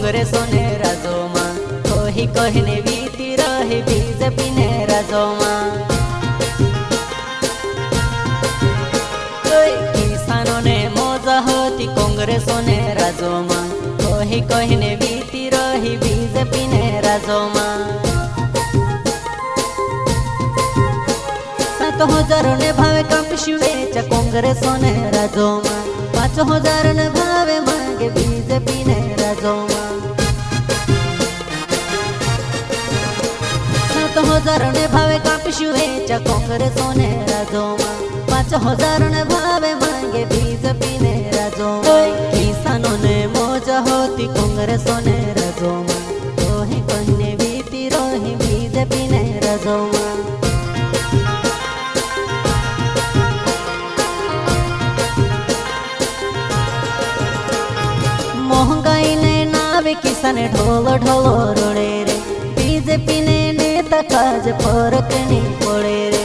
કોંગ્રેસો ને રાજોમાં કહી કહીને વીતી રહી બીજેપી ને રાજોમાં કિસાનો ને મોજા હતી કોંગ્રેસો ને રાજોમાં કહી કહીને વીતી રહી બીજેપી ને રાજોમાં 7,000 ને ભાવે કાપશું વેચા કોંગ્રેસો ને રાજોમાં 5,000 ને ભાવે માંગે બીજેપી ને રાજોમાં 7,000 ને ભાવે કાપશું વેચા કોંગ્રેસો ને રાજોમાં 5,000 ને ભાવે માંગે બીજેપી ને રાજોમાં કિસાનો ને મોજા હોતી કોંગ્રેસો ને રાજોમાં કહી કહીને વીતી રહી બીજેપી ને રાજોમાં महंगाई ने नावे किसान ढोलो ढोलो रोड़े रे बीजेपी ने नेता काज फरक नहीं पड़े रे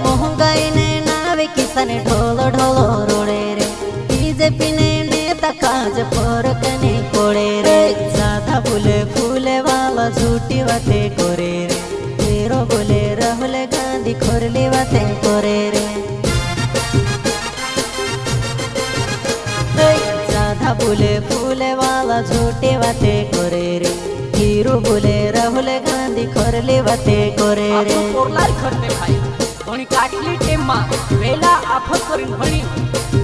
महंगाई ने नावे किसान ढोलो ढोलो रोड़े रे बीजेपी ने नेता काज फरक नहीं पड़े रे ज्यादा बोले फूले वाला झूठी बातें करे रे तेरो बोले राहुल गांधी खोरली बातें करे रे बोले फूले वाला झूठी बातें करे रे हीरो बोले राहुल गांधी खोरली बातें करे रे कोरलाल खरते भाई घणी काटली टेम में वेला आफत करीने भणी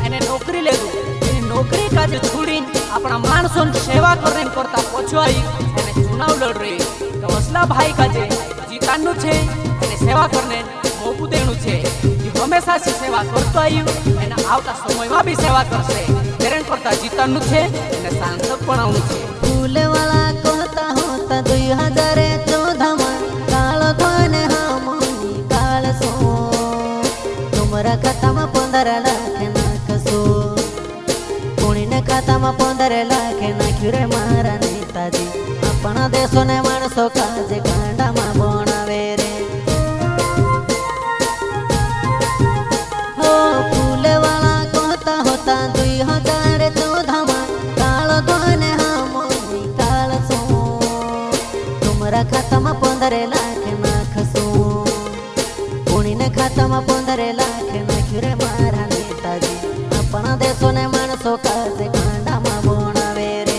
અને નોકરી લેવું એની નોકરી કાજે છોડીને આપણા માણસોની સેવા કરીને કરતા પછવાઈ અને ચુનાવ લડ રહી તો વસલા ભાઈ કાજે જીતાનું છે અને સેવા કરને મોકું દેણું છે જે હંમેશા સેવા કરતો આવ્યું અને આવતા સમયમાં બી સેવા કરશે तेरन करता जीतानु छे ने सांसद बनावनु छे फूल वाला कहता होता 2014 में काल धोने हमनी काल सो तुमरा खाता में 15 लाख नाखसो कोणी ने खाता में 15 लाख नाख्यु रे मारा नेताजी अपना देशो ने माणसो काजे कांडा में बनावे रे हो फूल वाला कहता होता 2014 में काल धोने हमनी काल सो तुमरा खाता में 15 लाख नाखसो कोणी ने खाता में 15 लाख नाख्यु रे मारा नेताजी अपना देशो ने माणसो काजे कांडा में बनावे रे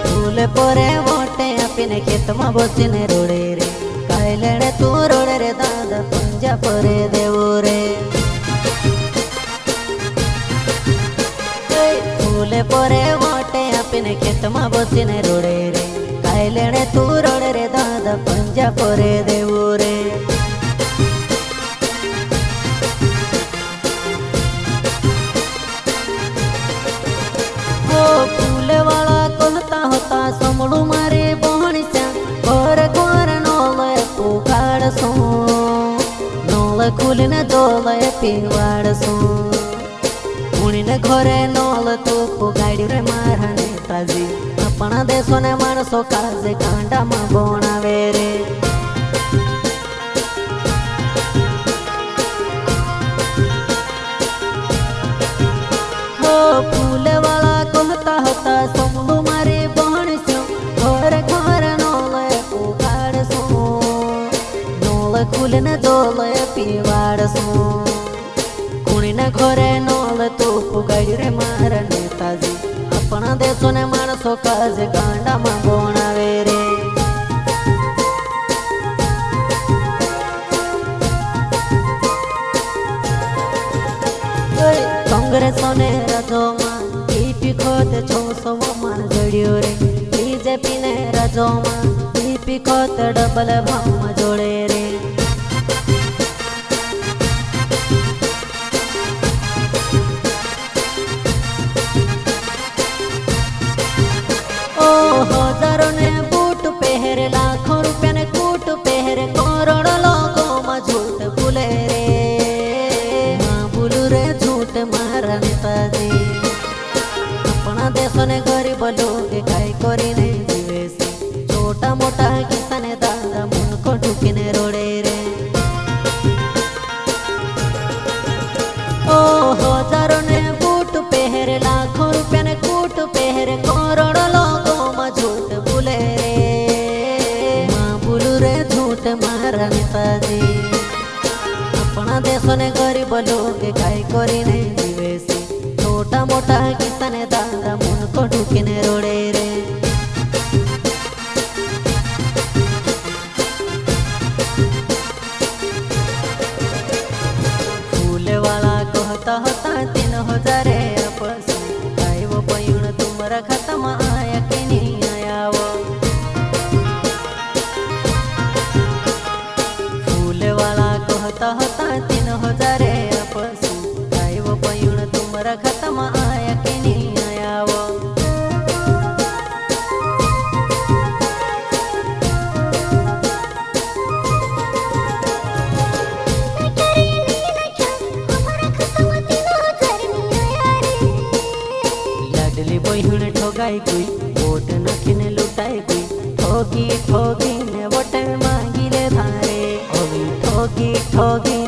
फूल पोरे वोटे अपने खेत में बसीने रोड़े रे काई लेने तू रोड़े रे दादा पंजा पोरे देवो रे फूल पोरे वोटे अपने खेत में बसीने रोड़े रे काई लेने तू रोड़े रे दादा पंजा पोरे देवो रे फूल वाला कहता होता समड़ू मारे बहनी से घर घर नोले पुकाड़ सो नोले खुलने डोले पीवाड़ सो उनी ने घरे नोले तो पुगाड़ी रे मारा नेताजी अपना देशो ने माणसो काजे कांडा में बनावे रे फूल वाला कहता होता समूह मारे बहन से घर घर नोले पुकाड़ सो नोले खुलने डोले पीवाड़ सो कुणी ने घरे नोले तो पुगाड़ी रे मारा नेताजी अपना देशो ने माणसो काजे कांडा में बनावे रे कांग्रेसो ने राजोमा बीपी खोत 600 मन जोड़ियो रे बीजेपी ने राजोमा बीपी खोत डबल भाव जोड़े रे ओ हजारों ने बूट पहरे लाखों रुपया ने कूट पहरे करोड़ों लोगों में झूठ बोले रे मां बोलू रे झूठ मारा नेताजी अपना देशों ने गरीब लोग खाई करी नहीं जीवे से छोटा मोटा किसान दादा मन को होता होता 3000 अपसू आयो पयुण तुमरा खत्म आया कि नहीं आया वो लाडली पयुण ठोगाई कोई वोट नखीने लुटाई कोई ठोगी ठोगी ने वोट मांगी ले धारे ठोगी ठोगी